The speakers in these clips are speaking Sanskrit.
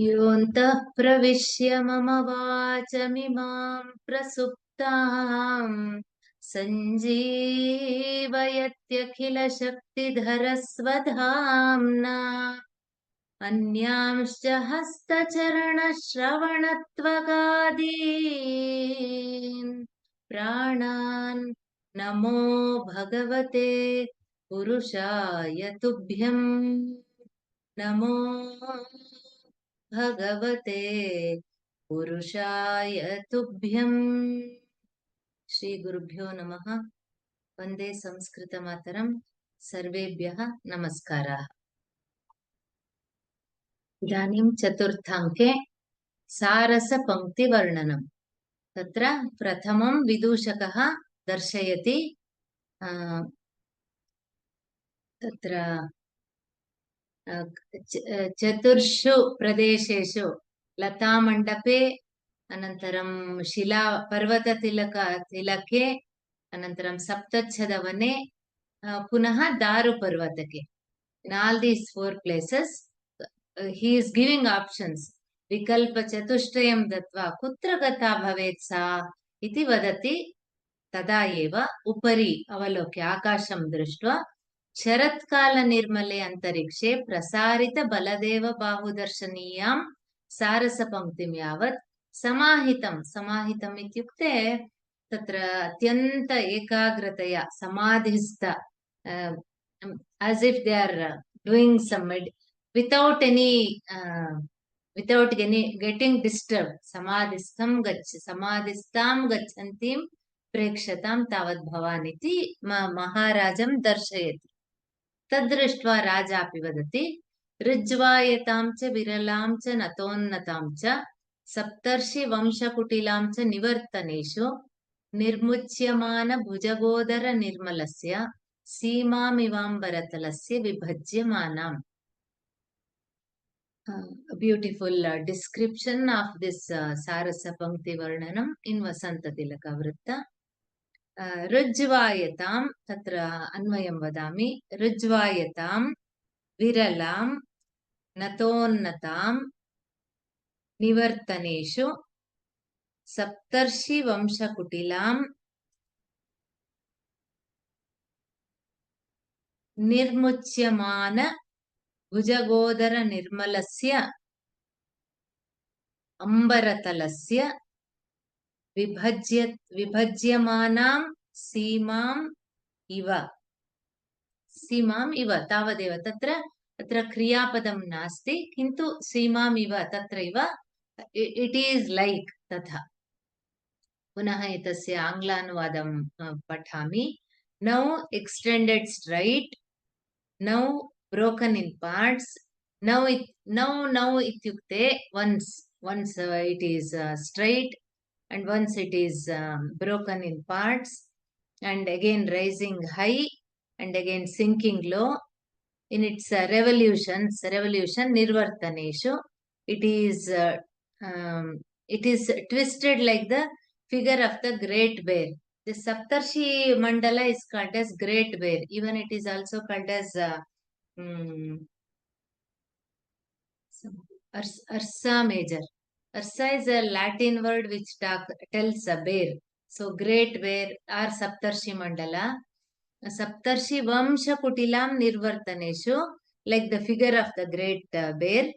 योऽन्तः प्रविश्य मम वाचमिमां प्रसुप्ताम् सञ्जीवयत्यखिलशक्तिधरस्वधाम्ना अन्यांश्च हस्तचरणश्रवणत्वगादीन् प्राणान् नमो भगवते पुरुषाय तुभ्यम्। नमो भगवते पुरुषाय तुभ्यम्। श्री गुरुभ्यो नमः। वन्दे संस्कृतमातरम्। सर्वेभ्यः नमस्काराः। इदानीं चतुर्थाङ्के सारसपङ्क्तिवर्णनम्। तत्र प्रथमं विदूषकः दर्शयति तत्र चतुर्षु प्रदेशेषु लतामण्डपे अनन्तरं शिला पर्वततिलके अनन्तरं सप्तच्छदवने पुनः दारुपर्वतके. In all these four places he is giving options. विकल्प चतुष्टयं दत्वा कुत्र गता भवेत् सा इति वदति. तदा एव उपरि अवलोक्य आकाशं दृष्ट्वा शरत्काल निर्मले अन्तरिक्षे प्रसारित बलदेव बाहुदर्शनीयां सारसपङ्क्तिं यावत् समाहितम् इत्युक्ते तत्र अत्यन्त एकाग्रतया समाधिस्थ as if they are doing some without getting disturbed. समाधिस्थं गच्छन्तीं प्रेक्षतां तावत् भवान् इति महाराजं दर्शयति. तद्दृष्ट्वा राजा अपि वदति ऋज्वायतां च विरलां च नतोन्नतां च सप्तर्षि वंशकुटिलां च निवर्तनेषु निर्मुच्यमान भुजगोदर निर्मलस्य सीमामिवाम्बरतलस्य विभज्यमानाम्. Beautiful description of this Sarasa Pankti Varnanam in Vasanta Tilaka Vritta. Rujvayatam tatra अन्वयं वदामि. Rujvayatam viralam natonnatam nivartaneshu saptarshi vamshakutilam निर्मुच्यमान भुजगोदर निर्मलस्य अम्बरतलस्य विभज्यमानां सीमाम् इव तावदेव. तत्र क्रियापदं नास्ति किन्तु सीमाम् इव तत्रैव इट इज लाइक तथा. पुनः एतस्य आङ्ग्लानुवादं पठामि. Now extended straight, now broken in parts. Now ityukte once it is straight and once it is broken in parts and again rising high and again sinking low in its revolution nirvartaneshu. It is twisted like the figure of the great bear. The Saptarshi Mandala is called as great bear. Even it is also called as Ursa Major. Ursa is a Latin word which tells a bear. So great bear or Saptarshi Mandala. Saptarshi Vamsha Kutilam Nirvartaneshu, like the figure of the great bear,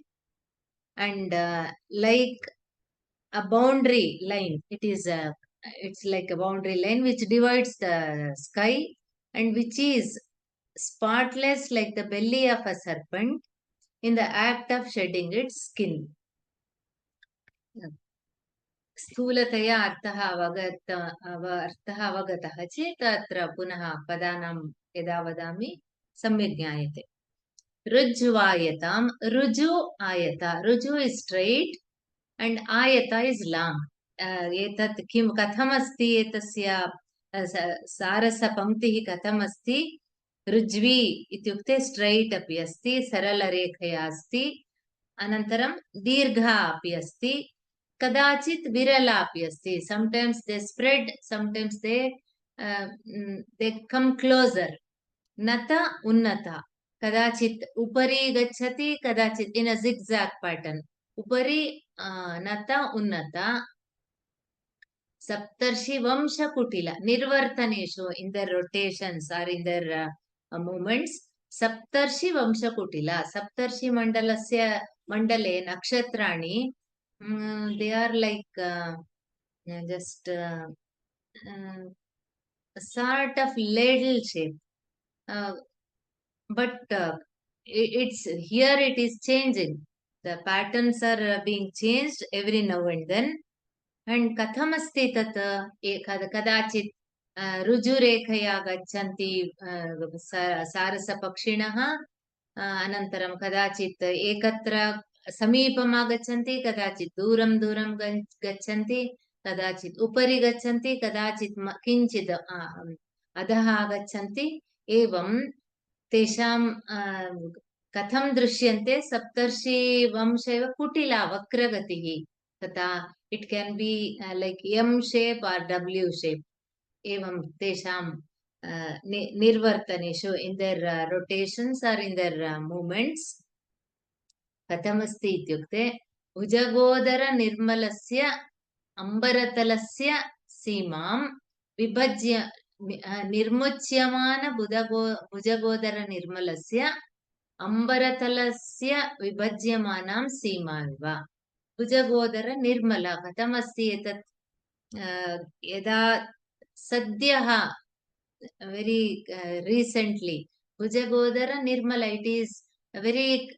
and like a boundary line. It's like a boundary line which divides the sky and which is spotless like the belly of a serpent in the act of shedding its skin. स्थूलतया अर्थः अवगतः चेत् अत्र पुनः पदानां यदा वदामि सम्यक् ज्ञायते. ऋज्वायतां, ऋजु आयता. Riju is straight and ayata is long. एतत् किं कथमस्ति एतस्य सारसपङ्क्तिः कथमस्ति? ऋज्वी इत्युक्ते स्ट्रैट अपि अस्ति, सरलरेखया अस्ति, अनन्तरं दीर्घा अपि अस्ति, कदाचित् विरला अपि अस्ति. Sometimes they spread, sometimes they come closer. नता उन्नता, कदाचित् उपरि गच्छति, कदाचित् in a zigzag pattern. उपरि नत उन्नत Saptarshi Vamsha Kutila Nirvartaneshu in their rotations or in their movements. Saptarshi Vamsha Kutila Saptarshi Mandalasya Mandale Nakshatrani. They are like just a sort of ladle shape. But it's here it is changing. The patterns are being changed every now and then. And कथमस्ति तत् कदाचित् ऋजुरेखया गच्छन्ति सारसपक्षिणः अनन्तरं कदाचित् एकत्र समीपम् आगच्छन्ति कदाचित् दूरं दूरं गच्छन्ति कदाचित् उपरि गच्छन्ति कदाचित् किञ्चित् अधः आगच्छन्ति एवं तेषां कथं दृश्यन्ते सप्तर्षि वंशैव कुटिला वक्रगतिः तथा it can be like M shape or W shape evam tesham nirvartaneshu in their rotations or in their movements katamasti ityukte bhujagodara nirmalasya ambaratalस्य सीमां विभज्य निर्मुच्यमान भुजगोदर निर्मलस्य अम्बरतलस्य विभज्यमानां सीमामिव भुजगोदर निर्मला कथमस्ति एतत् यदा सद्यः very recently भुजगोदर Nirmala it is very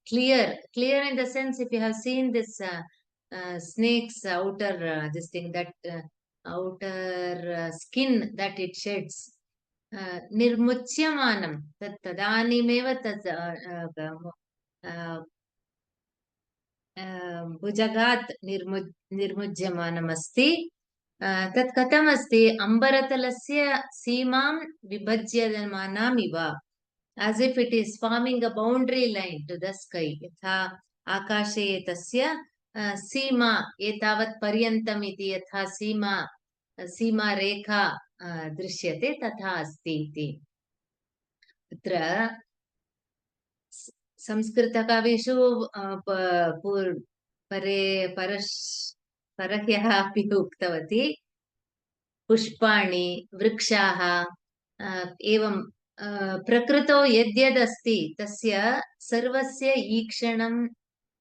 clear in the sense if you have seen this snake's outer this thing that outer skin that it sheds निर्मुच्यमानं तदानीमेव तत् भुजगात् निर्मुज्यमानमस्ति तत् कथमस्ति अम्बरतलस्य सीमां विभज्यमानामिव as if it is forming a boundary line to the sky यथा आकाशे तस्य सीमा एतावत् पर्यन्तम् इति यथा सीमा रेखा दृश्यते तथा अस्ति इति तत्र संस्कृतकविषु परह्यः अपि उक्तवती पुष्पाणि वृक्षाः एवं प्रकृतौ यद्यदस्ति तस्य सर्वस्य ईक्षणं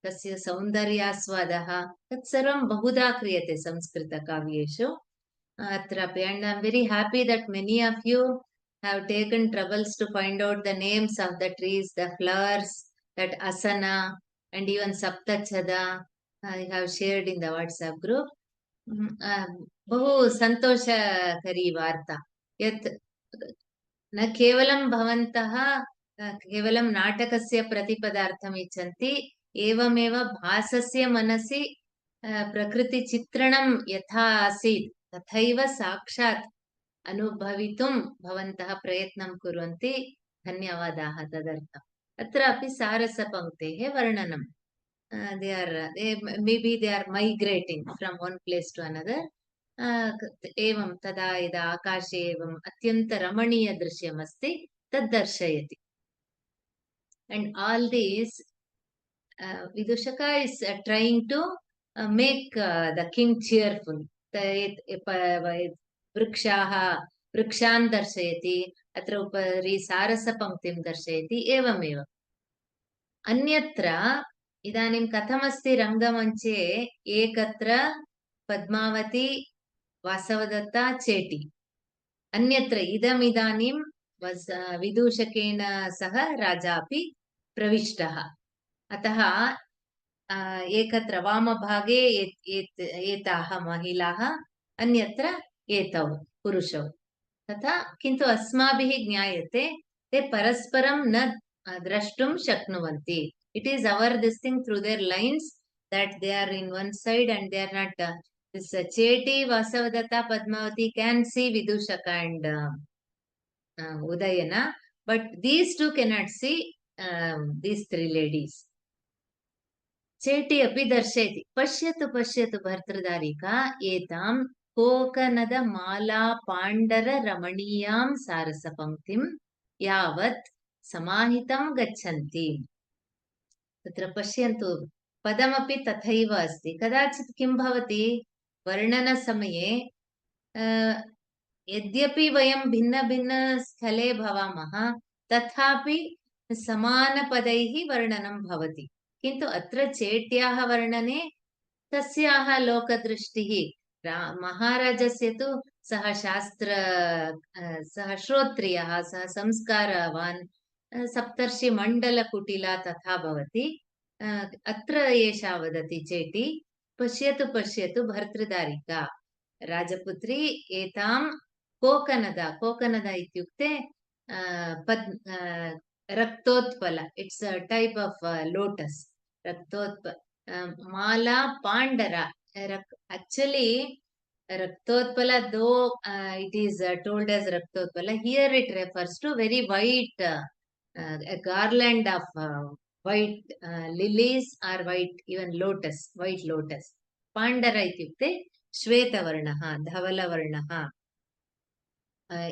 तस्य सौन्दर्यास्वादः तत्सर्वं बहुधा क्रियते संस्कृतकाव्येषु अत्रापि and I'm very happy that many of you have taken troubles to find out the names of the trees, the flowers, that asana, and even saptachada. I have shared in the WhatsApp group. बहु सन्तोषकरी वार्ता यत् न केवलं भवन्तः केवलं नाटकस्य प्रतिपदार्थम् इच्छन्ति एवमेव भासस्य मनसि प्रकृतिचित्रणं यथा आसीत् तथैव साक्षात् अनुभवितुं भवन्तः प्रयत्नं कुर्वन्ति धन्यवादाः तदर्थम् अत्रापि सारसपङ्क्तेः वर्णनं maybe they are migrating from one place to another एवं तदा यदा आकाशे एवम् अत्यन्तरमणीयदृश्यमस्ति तद् दर्शयति and all these Vidushaka is trying to make the king cheerful वृक्षान् दर्शयति अत्र उपरि सारसपङ्क्तिं दर्शयति एवमेव अन्यत्र इदानीं कथमस्ति रङ्गमञ्चे एकत्र पद्मावती वासवदत्ता चेटी अन्यत्र इदमिदानीं विदूषकेन सह राजा अपि प्रविष्टः अतः एकत्र वामभागे एताः महिलाः अन्यत्र एतौ पुरुषौ तथा किन्तु अस्माभिः ज्ञायते ते परस्परं न द्रष्टुं शक्नुवन्ति it is our this thing through their lines that they are in one side and they are not this Cheti, Vasavadatta, Padmavati can see Vidushaka and Udayana but these two cannot see these three ladies Cheti अपि दर्शयति पश्यतु पश्यतु भर्तृदारिका एतां कोकनद माला पाण्डर रमणीयां सारसपङ्क्तिं यावत् समाहितं गच्छन्ति तत्र पश्यन्तु पदमपि तथैव अस्ति। कदाचित् किं भवति वर्णनसमये यद्यपि वयं भिन्न-भिन्न-स्थले भवामः तथापि समानपदैः वर्णनं भवति। किन्तु अत्र चेट्याः वर्णने तस्याः लोकदृष्टिः महाराजस्य तु सः सः श्रोत्रियः, सः संस्कारवान्, सप्तर्षिमण्डलकुटिला तथा भवति। अत्र एषा वदति चेटी, पश्यतु पश्यतु भर्तृदारिका राजपुत्री एतां कोकनदा इत्युक्ते रक्तोत्पल, it's a type of lotus, माला पाण्डरा, actually Raktotpala, though it is told as Raktotpala, here it refers to very white, a garland of white lilies or white, even lotus, white lotus. Pandara ityukte श्वेतवर्णः, धवलवर्णः।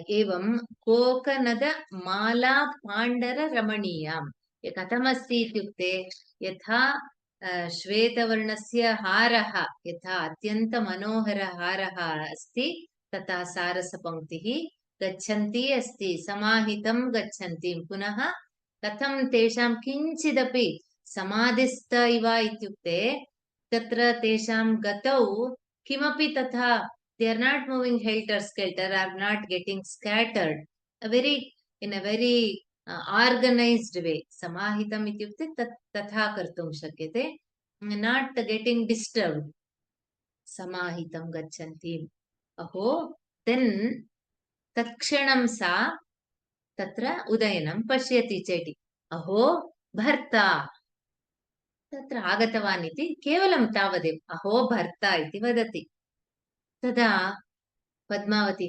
एवं कोकनद माला पाण्डर रमणीयाम्। कथमस्ति इत्युक्ते यथा श्वेतवर्णस्य हारः यथा अत्यन्तमनोहरहारः अस्ति तथा सारसपङ्क्तिः गच्छन्ती अस्ति, समाहितं गच्छन्ति। पुनः कथं तेषां किञ्चिदपि समाधिस्थ इव इत्युक्ते तत्र तेषां गतौ किमपि तथा they are not moving helter-skelter, are not getting scattered in a very organized way. Samahitam ityukte tatha kartum shakyate, not getting disturbed. Samahitam gachanti. Aho, then takshanam sa tatra udayanam pashyati cheti. Aho, bharta. तत्र आगतवान् इति केवलं तावदेव, अहो भर्ता इति वदति। तदा पद्मावती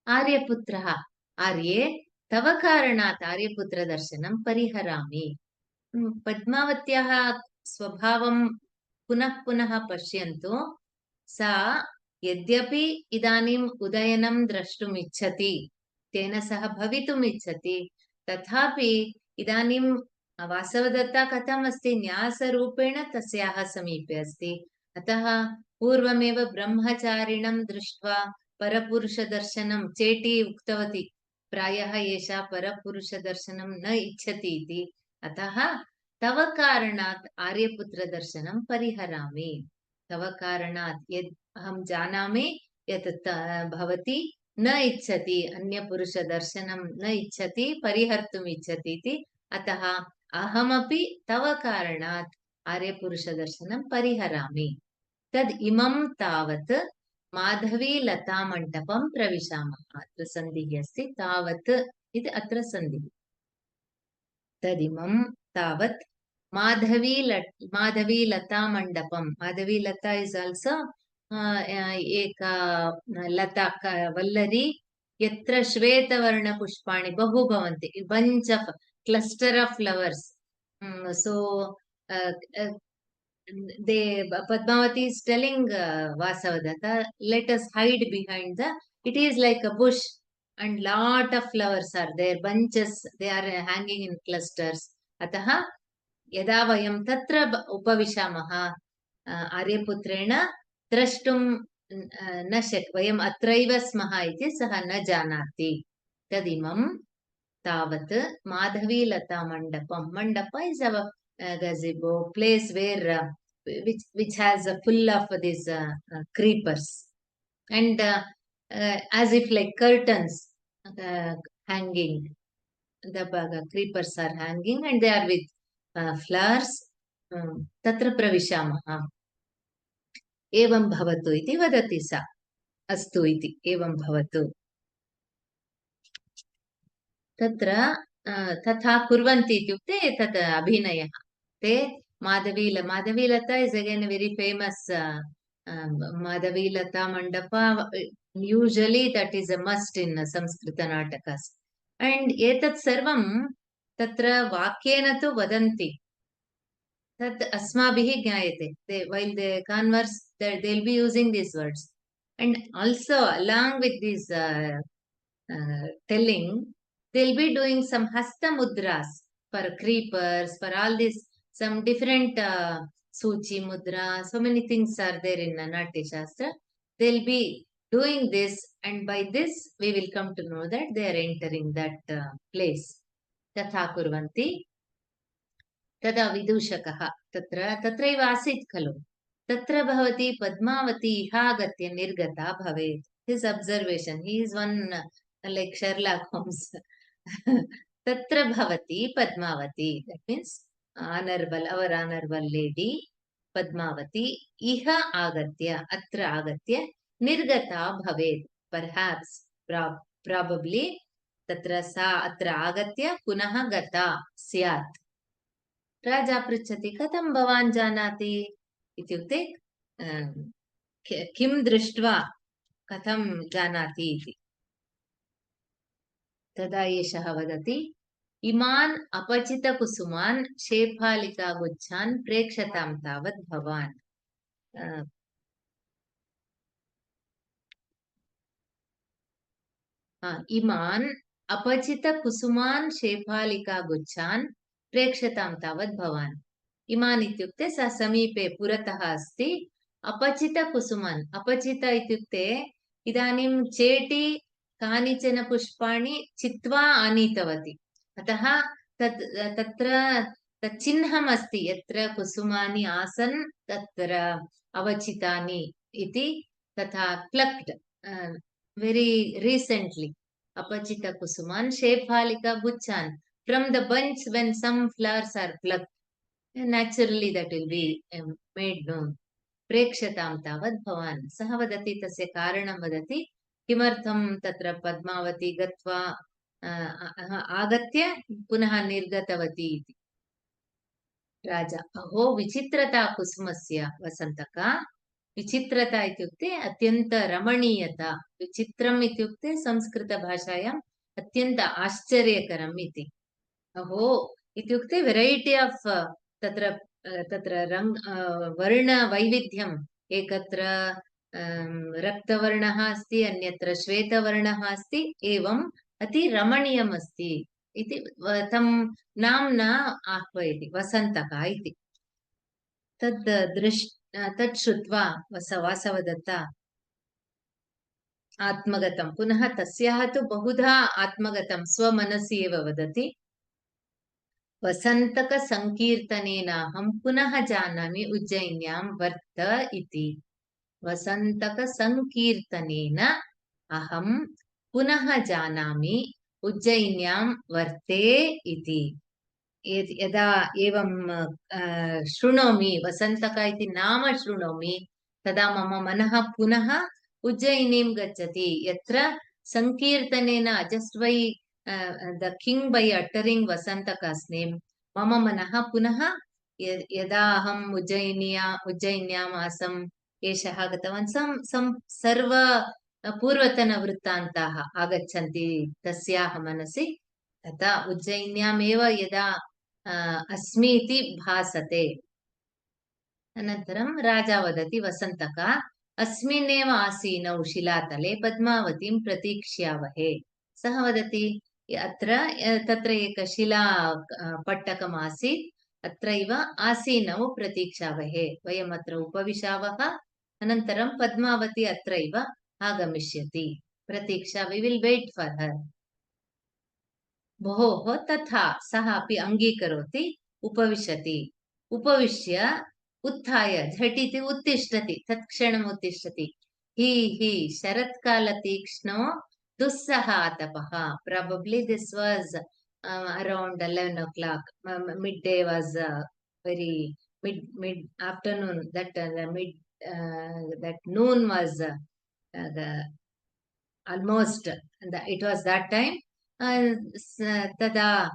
आर्यपुत्रः, आर्ये तव कारणात् आर्यपुत्रदर्शनं परिहरामि। पद्मावत्याः स्वभावं पुनः पुनः पश्यन्तु, सा यद्यपि इदानीम् उदयनं द्रष्टुम् इच्छति, तेन सह भवितुम् इच्छति, तथापि इदानीं वासवदत्ता कथम् अस्ति, न्यासरूपेण तस्याः समीपे अस्ति। अतः पूर्वमेव ब्रह्मचारिणं दृष्ट्वा परपुरुषदर्शनं चेटी उक्तवती, प्रायः एषा परपुरुषदर्शनं न इच्छति इति। अतः तव कारणात् आर्यपुत्रदर्शनं परिहरामि। तव कारणात् यद् अहं जानामि यत् भवती न इच्छति, अन्यपुरुषदर्शनं न इच्छति, परिहर्तुम् इच्छति इति। अतः अहमपि तव कारणात् आर्यपुरुषदर्शनं परिहरामि। तद् इमं तावत् माधवीलतामण्डपं प्रविशामः। अत्र सन्धिः अस्ति, तावत् इति अत्र सन्धिः। तदिमं तावत् माधवीलतामण्डपं, माधवीलता इस् आल्सो एका लता वल्लरी, यत्र श्वेतवर्णपुष्पाणि बहु भवन्ति, बञ्च of cluster of flowers. So Padmavati is telling Vasavadatta, let us hide behind it is like a bush and lot of flowers are there, bunches, they are hanging in clusters. Ataha यदा वयं तत्र उपविशामः आर्यपुत्रेण द्रष्टुं न वयम् अत्रैव स्मः इति सः न जानाति। तदिमं तावत् माधवीलतामण्डपं, मण्डप is our gazebo, place where which has full of these creepers and as if like curtains hanging. The creepers are hanging and they are with flowers. तत्र प्रविशामः। एवं भवतु इति वदति सा। अस्तु इति, एवं भवतु। तत्र तथा कुर्वन्ति इत्युक्ते तत् अभिनयः। ते Madhavilata is again very famous Madhavilata mandapa, usually that is a must in Sanskrit नाटकास्। and एतत् सर्वं तत्र वाक्येन तु वदन्ति, तत् अस्माभिः ज्ञायते। while they converse, they'll be using these words, and also along with this telling, they'll be doing some hasta mudras for creepers, for all these some different Suchi, Mudra, so many things are there in Natya Shastra. They'll be doing this, and by this we will come to know that they are entering that place. Tatha kurvanti. तदा विदूषकः तत्रैव आसीत् खलु तत्र भवती पद्मावती इहागत्य निर्गता भवेत्. His observation, he is one like Sherlock Holmes. तत्र भवती Padmavati, that means honorable, our honorable lady Padmavati, iha agatya, atra agatya, nirgata bhavet, perhaps, probably, tatra sa atra agatya punaha gata syat. राजा पृच्छति कथं भवान् जानाति इत्युक्ते किं दृष्ट्वा कथं जानाति इति. तदा एषः वदति इमान् अपचितकुसुमान् शेफालिकागुच्छान् प्रेक्षतां तावत् भवान्. इमान् अपचितकुसुमान् शेफालिकागुच्छान् प्रेक्षतां तावत् भवान्. इमान् इत्युक्ते स समीपे पुरतः अस्ति. अपचितकुसुमान्, अपचित इत्युक्ते इदानीं चेटी कानिचन पुष्पाणि चित्वा आनीतवती, अतः तत्र चिह्नम् अस्ति यत्र कुसुमानि आसन् तत्र अवचितानि इति. तथा plucked very recently अपचितकुसुमान् शेफालिकागुच्छान्, from the bunch when some flowers are plucked, naturally that will be made known. प्रेक्षतां तावत् भवान्. सः वदति, तस्य कारणं वदति, किमर्थं तत्र पद्मावती गत्वा आगत्य पुनः निर्गतवती इति. राजा अहो विचित्रता कुसुमस्य वसन्तका. विचित्रता इत्युक्ते अत्यन्त रमणीयता. विचित्रम् इत्युक्ते संस्कृतभाषायाम् अत्यन्त आश्चर्यकरम् इति. अहो इत्युक्ते वेरैटी आफ् तत्र वर्णवैविध्यम्. एकत्र रक्तवर्णः अस्ति, अन्यत्र श्वेतवर्णः अस्ति, एवम् अतिरमणीयम् अस्ति इति तं नाम्ना आह्वयति, वसन्तका इति. तत् श्रुत्वा वासवदत्ता आत्मगतं, पुनः तस्याः तु बहुधा आत्मगतं, स्वमनसि एव वदति, वसन्तकसङ्कीर्तनेनाहं पुनः जानामि उज्जयिन्यां वर्त इति. वसन्तकसङ्कीर्तनेन अहं पुनः जानामि उज्जयिन्यां वर्ते इति. यदा एवं शृणोमि, वसन्तक इति नाम शृणोमि, तदा मम मनः पुनः उज्जयिनीं गच्छति, यत्र सङ्कीर्तनेन, just by the king by uttering Vasantaka's name, mama manah punaha yada aham उज्जयिन्याम् आसम् एषः गतवान्, सर्व पूर्वतनवृत्तान्ताः आगच्छन्ति तस्याः मनसि. तथा उज्जयिन्यामेव यदा अस्मि इति भासते. अनन्तरं राजा वदति, वसन्तका अस्मिन्नेव आसीनौ शिलातले पद्मावतीं प्रतीक्ष्यावहे. सः वदति, तत्र एक शिला पट्टकम् आसीत्, अत्रैव आसीनौ प्रतीक्षावहे. वयम् अत्र उपविशावः, अनन्तरं पद्मावती अत्रैव आगमिष्यति. प्रतीक्षा, we will wait for her. भोः तथा. सः अपि अङ्गीकरोति, उपविशति. उपविश्य उत्थाय झटिति उत्तिष्ठति, तत्क्षणम् उत्तिष्ठति. हि शरत्कालतीक्ष्णो दुस्सहातपः. Probably this was around 11 o'clock. Midday was very mid afternoon. That noon was almost. It was that time. तदा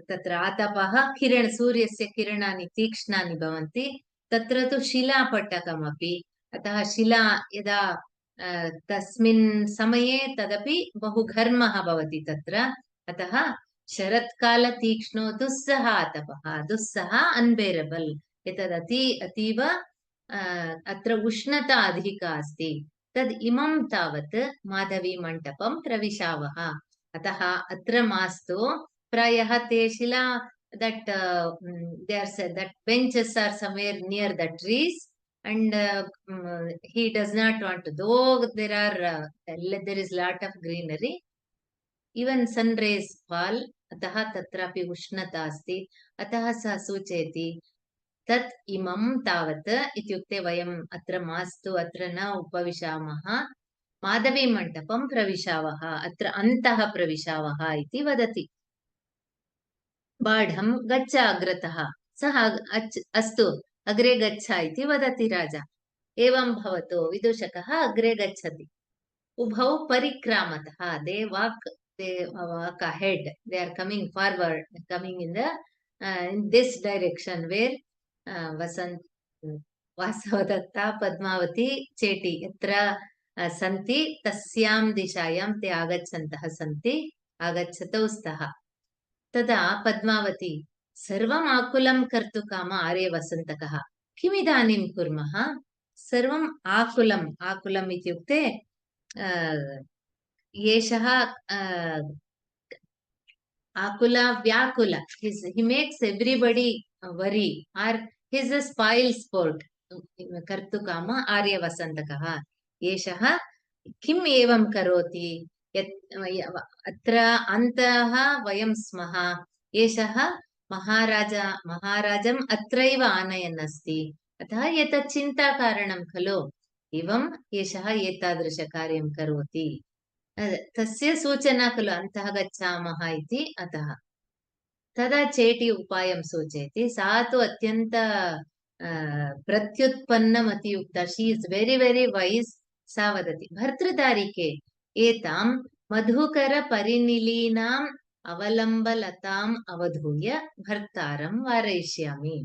तत्र आतपः सूर्यस्य किरणानि तीक्ष्णानि भवन्ति. तत्र तु शिलापट्टकमपि, अतः शिला यदा तस्मिन् समये तदपि बहु घर्मः भवति तत्र. अतः शरत्काल तीक्ष्णो दुस्सह आतपः, दुस्सह अनबेरेबल. एतद् अतीव अत्र उष्णता अधिका अस्ति. तद् इमं तावत् माधवी मण्डपं प्रविशावः. अतः अत्र मास्तु, प्रायः ते शिला that they are said that benches are somewhere near the trees, and he does not want to, though there is lot of greenery, even sun rays fall, अतः तत्रापि उष्णता अस्ति, अतः सः सूचयति तत् इमं तावत् इत्युक्ते वयम् अत्र मास्तु, अत्र न उपविशामः, माधवीमण्डपं प्रविशावः, अत्र अन्तः प्रविशावः इति वदति। बाढं गच्छ अग्रतः, सः अस्तु अग्रे गच्छ इति वदति राजा। एवं भवतु, विदूषकः अग्रे गच्छति। उभौ परिक्रामतः, they walk ahead, they are coming forward, coming in this direction where Vasavadatta Padmavati Cheti यत्र सन्ति तस्यां दिशायां ते आगच्छन्तः सन्ति, आगच्छतौ स्तः। तदा पद्मावती सर्वम् आकुलं कर्तुकाम आर्यवसन्तकः, किमिदानीं कुर्मः? सर्वम् आकुलम् इत्युक्ते एषः आकुला व्याकुला, he makes everybody worry, or he is a spoil sport, कर्तुकाम आर्यवसन्तकः। एषः किम् एवं करोति, अत्र अन्तः वयं स्मः, एषः महाराजम् अत्रैव आनयन् अस्ति, अतः एतत् चिन्ताकारणं खलु, एवम् एषः एतादृशकार्यं करोति, तस्य सूचना खलु अन्तः गच्छामः इति। अतः तदा चेटी उपायं सूचयति, सा तु अत्यन्त प्रत्युत्पन्नमतियुक्ता, शी इस् वेरि वेरि वैस्। सा वदति, भर्तृदारिके एतां मधुकरपरिनिलीनाम् अवलम्बलताम् अवधूय भर्तारं वारयिष्यामि।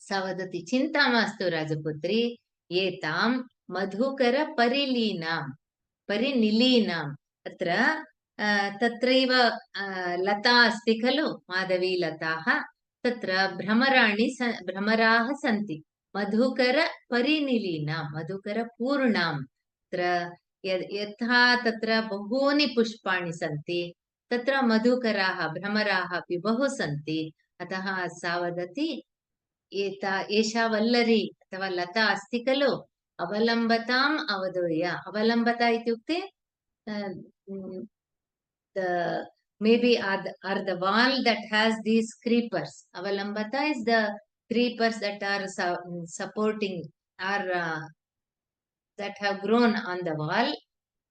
सा वदति, चिन्ता मास्तु राजपुत्री, एतां परिनिलीनाम्, अत्र तत्रैव लता अस्ति खलु, माधवी लताः, तत्र भ्रमराः सन्ति, मधुकरपरिनिलीनां, मधुकरपूर्णां, तत्र यथा तत्र बहूनि पुष्पाणि सन्ति, तत्र मधुकराः भ्रमराः अपि बहु सन्ति, अतः सा वदति, एषा वल्लरी अथवा लता अस्ति खलु, अवलम्बताम् अवधूय, अवलम्बता इत्युक्ते maybe are the wall that has these creepers. Avalambata is the creepers that are supporting, or that have grown on the wall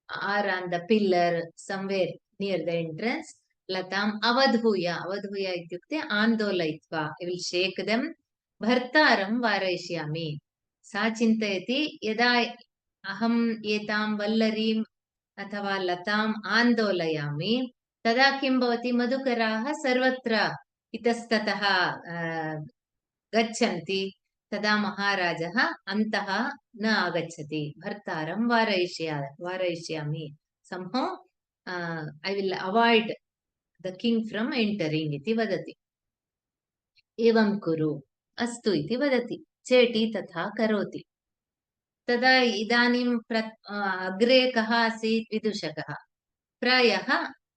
or on the pillar somewhere near the entrance. Latam avadhuya ityukte andolayitva, I will shake them, bhartaram varayishyami. Sa chintayati, yada aham etam vallarim अथवा लताम् आन्दोलयामि, तदा किं भवति, मधुकराः सर्वत्र इतस्ततः गच्छन्ति, तदा महाराजः अन्तः न आगच्छति, भर्तारं वारयिष्यामि, somehow I will avoid the king from entering इति वदति। एवं कुरु, अस्तु इति वदति, चेटी तथा करोति। तदा इदानीं अग्रे कः आसीत्, विदूषकः, प्रायः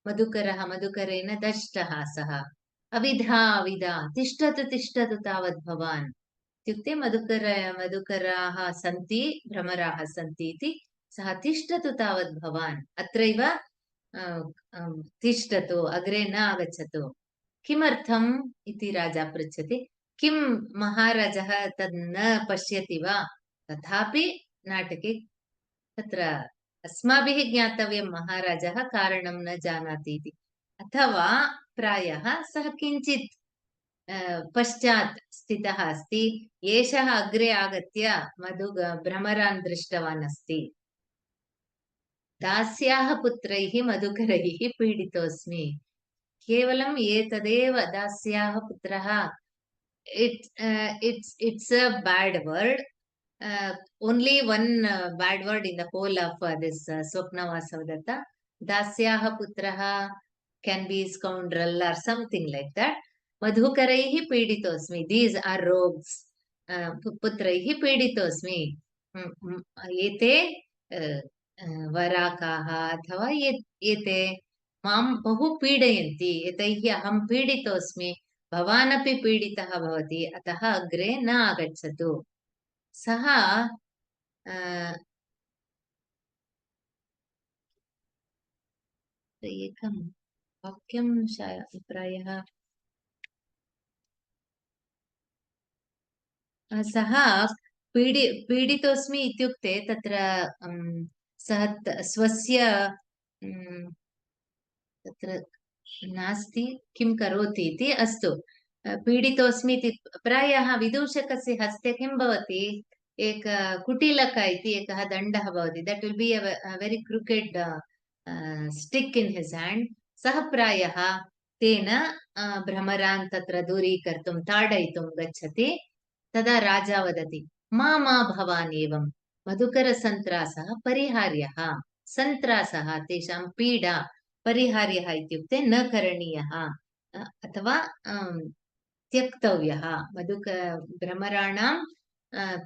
मधुकरेण दष्टः सः, अविधा तिष्ठतु तावत् भवान्, इत्युक्ते मधुकराः सन्ति, भ्रमराः सन्ति इति, सः तिष्ठतु तावत् भवान्, अत्रैव तिष्ठतु, अग्रे न आगच्छतु। किमर्थम् इति राजा पृच्छति, किं महाराजः तद् न पश्यति वा? तथापि नाटके तत्र अस्माभिः ज्ञातव्यं, महाराजः कारणं न जानाति इति, अथवा प्रायः सः किञ्चित् पश्चात् स्थितः अस्ति, एषः अग्रे आगत्य भ्रमरान् दृष्टवान् अस्ति, दास्याः पुत्रैः मधुकरैः पीडितोऽस्मि, केवलम् एतदेव, दास्याः पुत्रः, it's a bad word. Only one bad word in the whole of this Swapna Vasavadatta. Dasyaha putraha can be scoundrel or something like that. Madhukaraihi piditosmi. These are rogues. Putraihi piditosmi. Ete varakaha athava ete मां बहु पीडयन्ति, यतैः अहं पीडितोऽस्मि, भवानपि पीडितः भवति, अतः अग्रे न आगच्छतु। सः एकं वाक्यं प्रायः सः पीडितोऽस्मि इत्युक्ते तत्र सः स्वस्य तत्र नास्ति, किं करोति इति। अस्तु, पीडितोऽस्मि इति प्रायः विदूषकस्य हस्ते किं भवति, एक कुटिलक इति एकः दण्डः भवति, that will be a very crooked stick in his hand. सः प्रायः तेन भ्रमरान् तत्र दूरीकर्तुं ताडयितुं गच्छति। तदा राजा वदति, मा मा भवान् एवं, मधुकरसन्त्रासः परिहार्यः, सन्त्रासः तेषां पीडा परिहार्यः इत्युक्ते न करणीयः, अथवा त्यक्तव्यः, भ्रमराणां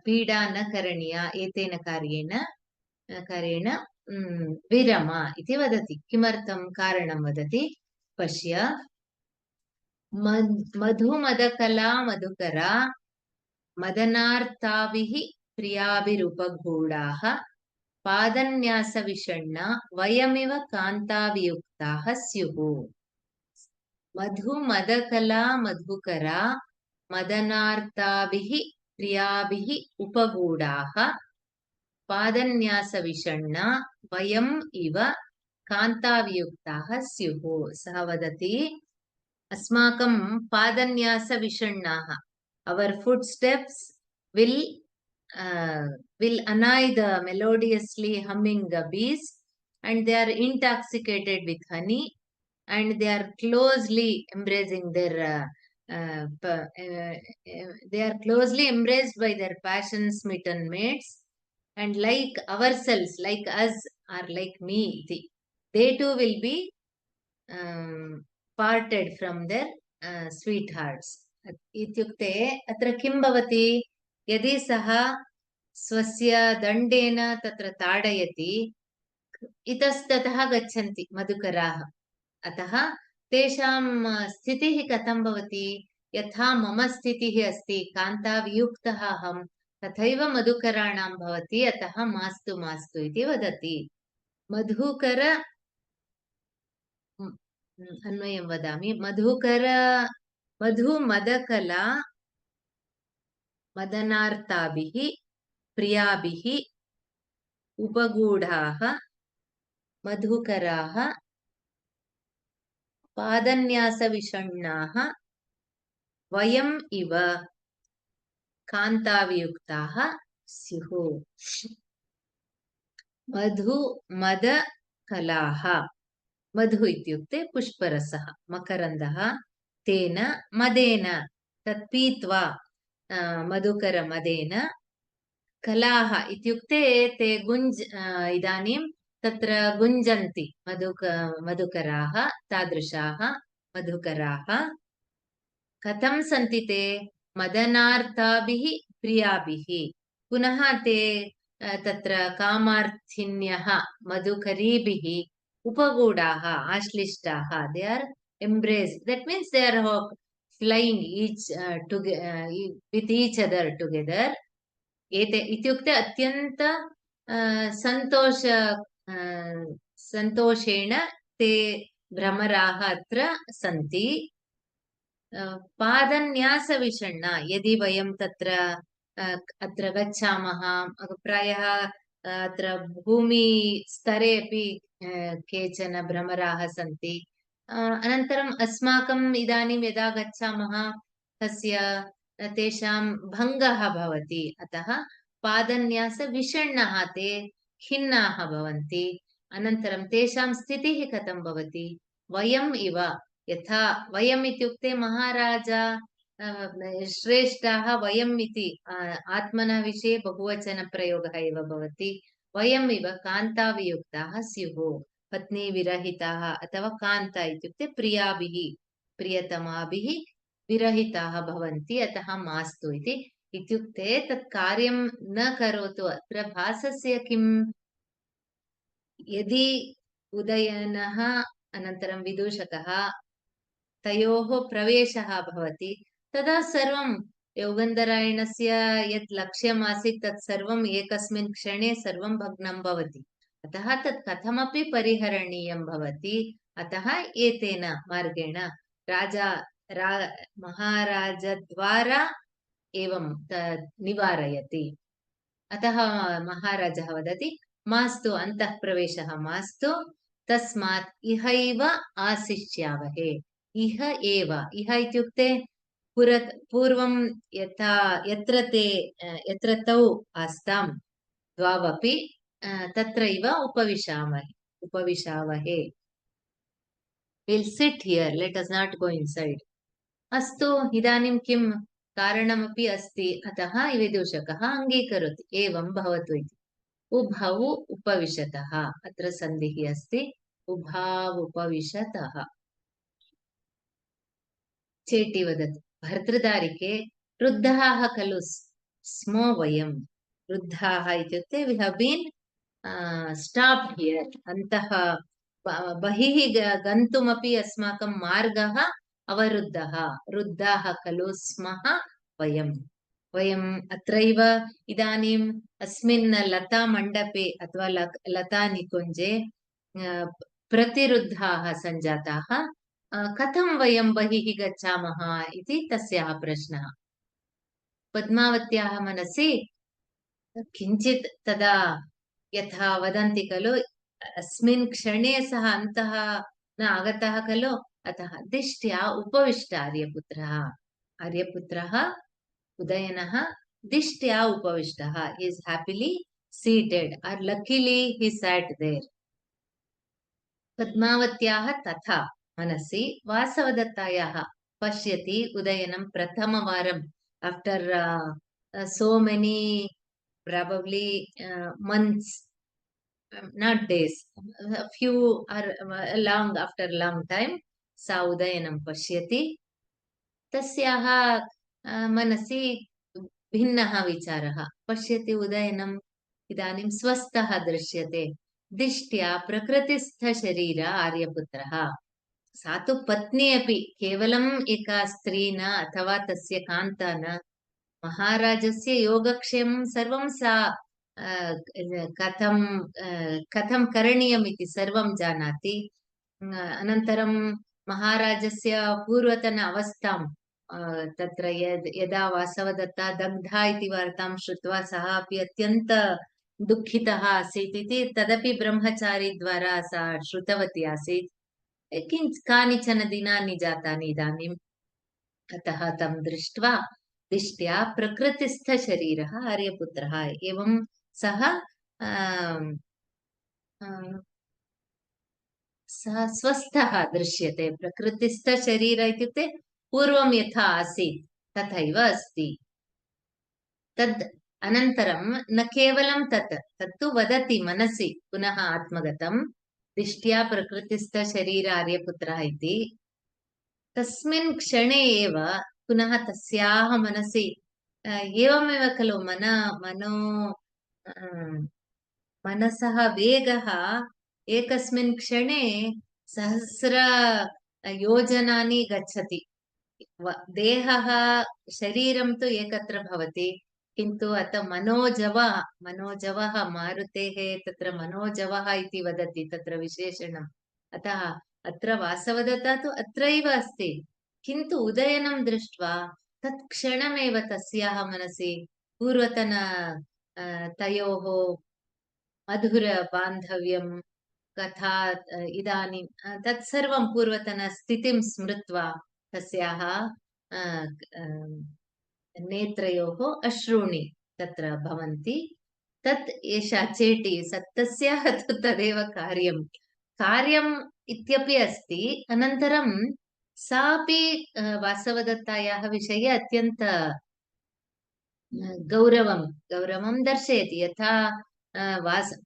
पीडा न करणीया, एतेन कार्येण विरम इति वदति। किमर्थं कारणं वदति, पश्य, मधुमदकला मधुकरा मदनार्ताभिः प्रियाभिरुपगूढाः पादन्यासविषण्णा वयमिव कान्तावियुक्ताः स्युः। मधुमदकला मधुकरा मदनार्ताभिः प्रियाभिः उपगूढाः पादन्यासविषण्णा वयम् इव कान्तावियुक्ताः स्युः। सः वदति, अस्माकं पादन्यासविषण्णाः, our footsteps will annoy the melodiously humming bees, and they are intoxicated with honey, and they are closely embracing their they are closely embraced by their passion smitten mates, and like ourselves, like us, or like me, they too will be parted from their sweethearts. इत्युक्ते अत्र किं भवति, यदि सः स्वस्य दण्डेन तत्र ताडयति, इतस्ततः गच्छन्ति मधुकराः, अतः तेषां स्थितिः कथं भवति, यथा मम स्थितिः अस्ति, कान्तावियुक्तः अहं, तथैव मधुकराणां भवति, अतः मास्तु मास्तु इति वदति। मधुकर अन्वयं वदामि, मधुमदकला मदनार्ताभिः प्रियाभिः उपगूढाः मधुकराः पादन्यासविषण्णाः वयम् इव कान्तावियुक्ताः स्युः। मधुमदकलाः, मधु इत्युक्ते पुष्परसः, मकरन्दः, तेन मदेन तत् पीत्वा मधुकरमदेन, कलाः इत्युक्ते ते इदानीं तत्र गुञ्जन्ति, मधुकराः, तादृशाः मधुकराः कथं सन्ति ते, मदनार्ताभिः प्रियाभिः, पुनः ते तत्र कामार्थिन्यः मधुकरीभिः उपगूढाः आश्लिष्टाः, they are embraced, that means they are flying with each other together. एते इत्युक्ते अत्यन्त सन्तोषेण ते भ्रमराः अत्र सन्ति। पादन्यासविषण्णा, यदि वयं तत्र अत्र गच्छामः, प्रायः अत्र भूमिस्तरे अपि केचन भ्रमराः सन्ति, अनन्तरम् अस्माकम् इदानीं यदा गच्छामः तस्य तेषां भङ्गः भवति, अतः पादन्यासविषण्णाः, ते खिन्नाः भवन्ति। अनन्तरं तेषां स्थितिः कथं भवति, वयम् इव, यथा वयम् इत्युक्ते महाराजा श्रेष्ठाः, वयम् इति आत्मनः विषये बहुवचनप्रयोगः एव भवति। वयम् इव कान्तावियुक्ताः स्युः, पत्नी विरहिताः, अथवा कान्ता इत्युक्ते प्रियाभिः प्रियतमाभिः विरहिताः भवन्ति, अतः मास्तु इति। इत्युक्ते तत् कार्यं न करोतु। अत्र भासस्य किम्, यदि उदयनः अनन्तरं विदूषकः, तयोः प्रवेशः भवति। तदा सर्वं योगन्धरायणस्य यत् लक्ष्यम् आसीत् तत् सर्वम् एकस्मिन् क्षणे सर्वं भग्नं भवति। अतः तत् कथमपि परिहरणीयं भवति। अतः एतेन मार्गेण राजा रा महाराजद्वारा एवं निवारयति। अतः महाराजः वदति, मास्तु अन्तः प्रवेशः मास्तु, तस्मात् इहैव आशिष्यावहे। इह एव, इह इत्युक्ते पूर्वं यथा यत्र तौ आस्तां द्वावपि तत्रैव उपविशावहे। We'll sit here, let us not go inside. अस्तु, इदानीं किं कारणमपि अस्ति, अतः विदूषकः अङ्गीकरोति, एवं भवतु इति। उभौ उपविशतः, अत्र सन्धिः अस्ति, उभाव उपविशतः। चेटी वदति, भर्तृदारिके वृद्धाः खलु स्मो वयं। वृद्धाः इत्युक्ते we have been stop here, अन्तः बहिः गन्तुमपि अस्माकं मार्गः अवरुद्धः। वृद्धाः खलु स्मः वयं। वयम् अत्रैव इदानीम् अस्मिन् लतामण्डपे अथवा लतानिकुञ्जे प्रतिरुद्धाः सञ्जाताः। कथं वयं बहिः गच्छामः इति तस्याः प्रश्नः। पद्मावत्याः मनसि किञ्चित् तदा यथा वदन्ति खलु, अस्मिन् क्षणे सः अन्तः न आगतः खलु, अतः दिष्ट्या उपविष्ट आर्यपुत्रः उदयनः दिष्ट्या उपविष्टः। he is happily seated or luckily he sat there. पद्मावत्याः तथा मनसि वासवदत्तायाः पश्यति उदयनं प्रथमवारं after so many probably months, not days, a few or long after long time सा उदयनं पश्यति। तस्याः मनसि भिन्नः विचारः। पश्यति उदयनम् इदानीं स्वस्थः दृश्यते, दिष्ट्या प्रकृतिस्थशरीर आर्यपुत्रः। सा तु पत्नी अपि, केवलम् एका स्त्री न अथवा तस्य कान्ता न, महाराजस्य योगक्षेमं सर्वं सा कथं करणीयम् इति सर्वं जानाति। अनन्तरं महाराजस्य पूर्वतन अवस्थां, तत्र यदा वासवदत्ता दग्धा इति वार्तां श्रुत्वा सः अपि अत्यन्त दुःखितः आसीत् इति तदपि ब्रह्मचारी द्वारा सा श्रुतवती आसीत्। कानिचन दिनानि जातानि इदानीम्। अतः तं दृष्ट्वा दिष्ट्या प्रकृतिस्थशरीरः आर्यपुत्रः, एवं सः स्वस्थः दृश्यते। प्रकृतिस्थशरीर इत्युक्ते पूर्वं यथा आसीत् तथैव अस्ति। तद् अनन्तरं न केवलं तत्तु वदति मनसि पुनः आत्मगतं, दिष्ट्या प्रकृतिस्थशरीर आर्यपुत्रः इति। तस्मिन् क्षणे एव पुनः तस्याः मनसि एवमेव खलु मनसः वेगः एकस्मिन् क्षणे 1000 योजनानि गच्छति। देहः शरीरं तु एकत्र भवति, किन्तु अत्र मनोजवः मारुतेः तत्र मनोजवः इति वदति तत्र विशेषणम्। अतः अत्र वासवदत्ता तु अत्रैव अस्ति, किन्तु उदयनं दृष्ट्वा तत्क्षणमेव तस्याः मनसि पूर्वतन तयोः मधुरबान्धव्यं कथा इदानीं तत्सर्वं पूर्वतनस्थितिं स्मृत्वा तस्याः नेत्रयोः अश्रूणि तत्र भवन्ति। तत् एषा चेटी तस्याः तु तदेव कार्यम् इत्यपि अस्ति। अनन्तरं सापि वासवदत्तायाः विषये अत्यन्त गौरवं दर्शयति। यथा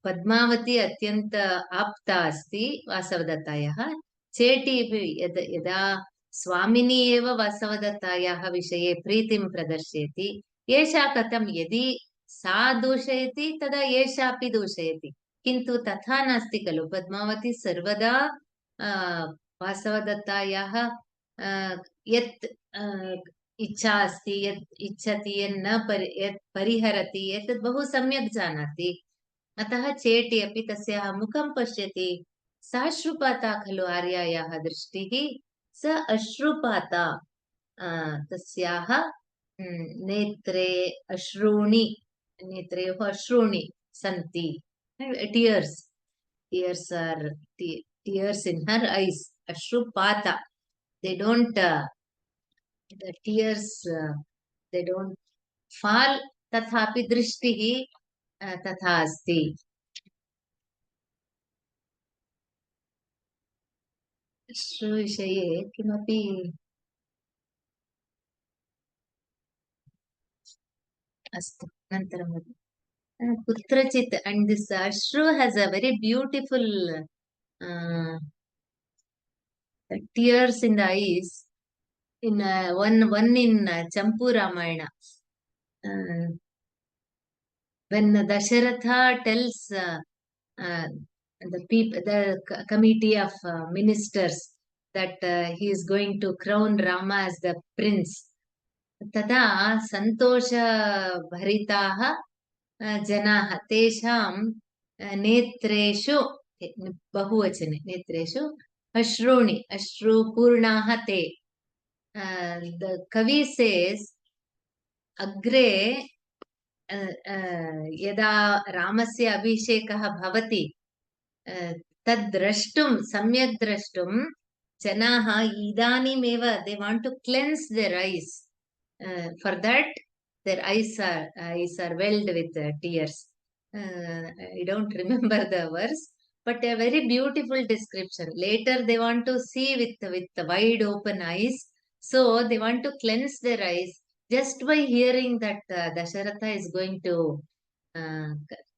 पद्मावती अत्यन्त आप्ता अस्ति वासवदत्तायाः, चेटी यदा स्वामिनी एव वासवदत्तायाः विषये प्रीतिं प्रदर्शयति, एषा कथं, यदि सा दूषयति तदा एषापि दूषयति, किन्तु तथा नास्ति खलु। पद्मावती सर्वदा वासवदत्तायाः यत् इच्छा अस्ति, यत् इच्छति, यत् परिहरति, एतत् बहु सम्यक् जानाति। अतः चेटी अपि तस्याः मुखं पश्यति। साश्रुपाता खलु आर्यायाः दृष्टिः, स अश्रुपाता। तस्याः नेत्रे अश्रूणि, नेत्रयोः अश्रूणि सन्ति, tears, tears are tears in her eyes, अश्रुपाता। they don't the tears they don't fall, तथापि दृष्टिः तथा अस्ति। अश्रुविषये किमपि अस्तु, अनन्तरं कुत्रचित्, and this ashru has a very beautiful tears in the eyes in one in Champu Ramayana, when Dasharatha tells the committee of ministers that he is going to crown Rama as the prince, तदा सन्तोषभरिताः जनाः, तेषां नेत्रेषु, बहुवचने, नेत्रेषु अश्रूणि, अश्रुपूर्णाः ते। The कवि says, अग्रे यदा रामस्य अभिषेकः भवति, तद्द्रष्टुं, सम्यक् द्रष्टुं जनाः इदानीमेव they want to cleanse their eyes. For that, their eyes are welled with tears. I don't remember the verse, but a very beautiful description. Later, they want to see with wide open eyes, so they want to cleanse their eyes just by hearing that Dasharatha is going to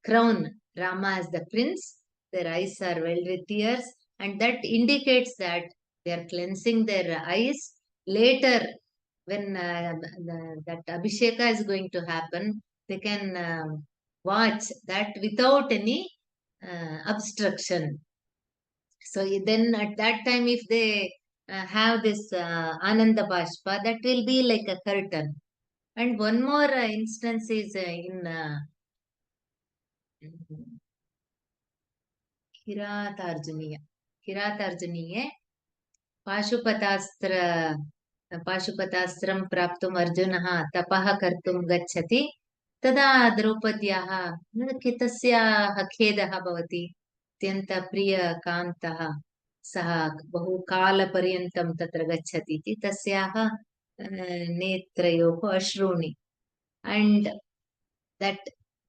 crown Rama as the prince. Their eyes are welled with tears, and that indicates that they are cleansing their eyes. Later, when that Abhisheka is going to happen, they can watch that without any obstruction. So then at that time, if they have this Ananda Bashpa, that will be like a curtain. And one more instance is in Kiratarjuniya. Kiratarjuniye पाशुपतास्त्रं प्राप्तुम् अर्जुनः तपः कर्तुं गच्छति। तदा द्रौपद्याः तस्याः खेदः भवति, अत्यन्तप्रियकान्तः सः बहु कालपर्यन्तं तत्र गच्छति इति तस्याः नेत्रयोः अश्रूणि, and that